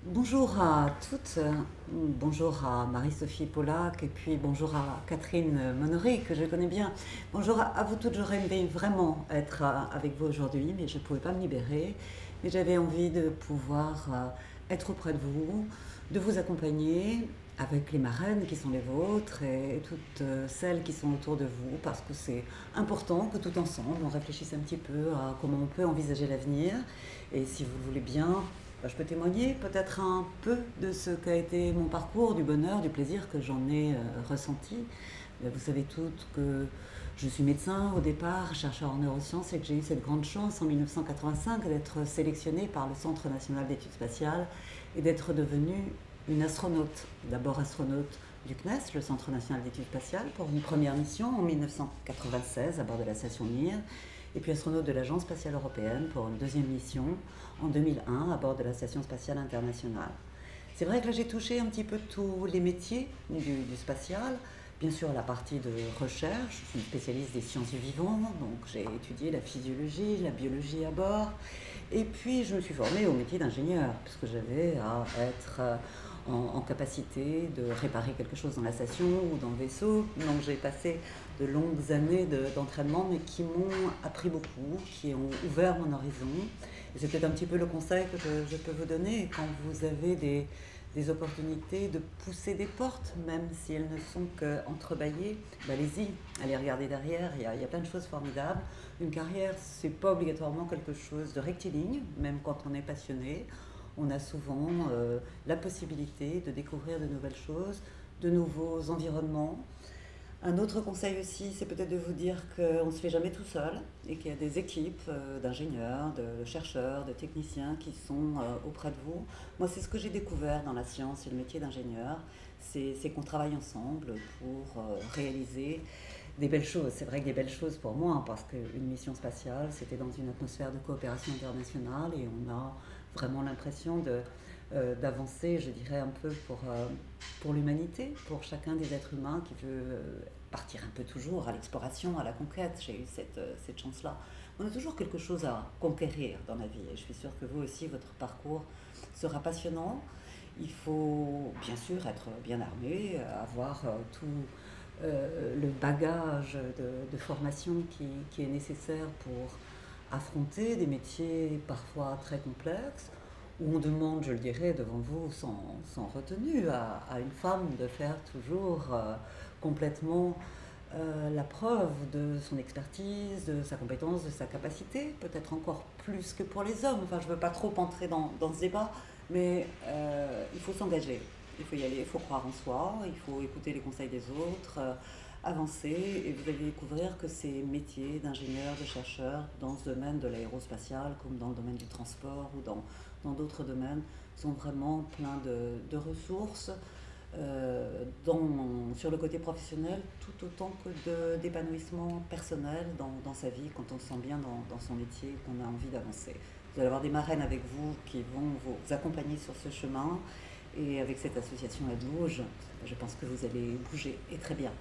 Bonjour à toutes, bonjour à Marie-Sophie Pollack et puis bonjour à Catherine Monory que je connais bien. Bonjour à vous toutes, j'aurais aimé vraiment être avec vous aujourd'hui mais je ne pouvais pas me libérer. Mais j'avais envie de pouvoir être auprès de vous accompagner avec les marraines qui sont les vôtres et toutes celles qui sont autour de vous parce que c'est important que tout ensemble on réfléchisse un petit peu à comment on peut envisager l'avenir et si vous le voulez bien, je peux témoigner peut-être un peu de ce qu'a été mon parcours, du bonheur, du plaisir que j'en ai ressenti. Vous savez toutes que je suis médecin au départ, chercheur en neurosciences et que j'ai eu cette grande chance en 1985 d'être sélectionnée par le Centre national d'études spatiales et d'être devenue une astronaute. D'abord astronaute du CNES, le Centre national d'études spatiales, pour une première mission en 1996 à bord de la station Mir, et puis astronaute de l'Agence spatiale européenne pour une deuxième mission en 2001 à bord de la Station spatiale internationale. C'est vrai que là j'ai touché un petit peu tous les métiers du spatial. Bien sûr la partie de recherche, je suis une spécialiste des sciences du vivant, donc j'ai étudié la physiologie, la biologie à bord. Et puis je me suis formée au métier d'ingénieur, puisque j'avais à être en capacité de réparer quelque chose dans la station ou dans le vaisseau. Donc j'ai passé de longues années d'entraînement, mais qui m'ont appris beaucoup, qui ont ouvert mon horizon. Et c'est peut-être un petit peu le conseil que je peux vous donner quand vous avez des opportunités de pousser des portes, même si elles ne sont qu'entrebâillées, allez-y, allez regarder derrière, il y a plein de choses formidables. Une carrière, c'est pas obligatoirement quelque chose de rectiligne, même quand on est passionné. On a souvent la possibilité de découvrir de nouvelles choses, de nouveaux environnements. Un autre conseil aussi, c'est peut-être de vous dire qu'on ne se fait jamais tout seul et qu'il y a des équipes d'ingénieurs, de chercheurs, de techniciens qui sont auprès de vous. Moi, c'est ce que j'ai découvert dans la science et le métier d'ingénieur, c'est qu'on travaille ensemble pour réaliser des belles choses. C'est vrai que des belles choses pour moi, hein, parce qu'une mission spatiale, c'était dans une atmosphère de coopération internationale et on a vraiment l'impression d'avancer, je dirais, un peu pour l'humanité, pour chacun des êtres humains qui veut partir un peu toujours à l'exploration, à la conquête. J'ai eu cette chance-là. On a toujours quelque chose à conquérir dans la vie et je suis sûre que vous aussi, votre parcours sera passionnant. Il faut bien sûr être bien armé, avoir tout le bagage de formation qui est nécessaire pour affronter des métiers parfois très complexes, où on demande, je le dirais devant vous, sans retenue, à une femme de faire toujours complètement la preuve de son expertise, de sa compétence, de sa capacité, peut-être encore plus que pour les hommes. Enfin, je ne veux pas trop entrer dans ce débat, mais il faut s'engager, il faut y aller, il faut croire en soi, il faut écouter les conseils des autres, avancer, et vous allez découvrir que ces métiers d'ingénieur, de chercheur, dans ce domaine de l'aérospatial, comme dans le domaine du transport ou dans d'autres domaines, sont vraiment pleins de ressources, sur le côté professionnel, tout autant que d'épanouissement personnel dans sa vie, quand on se sent bien dans son métier, qu'on a envie d'avancer. Vous allez avoir des marraines avec vous qui vont vous accompagner sur ce chemin. Et avec cette association Aide Bouge, je pense que vous allez bouger et très bien.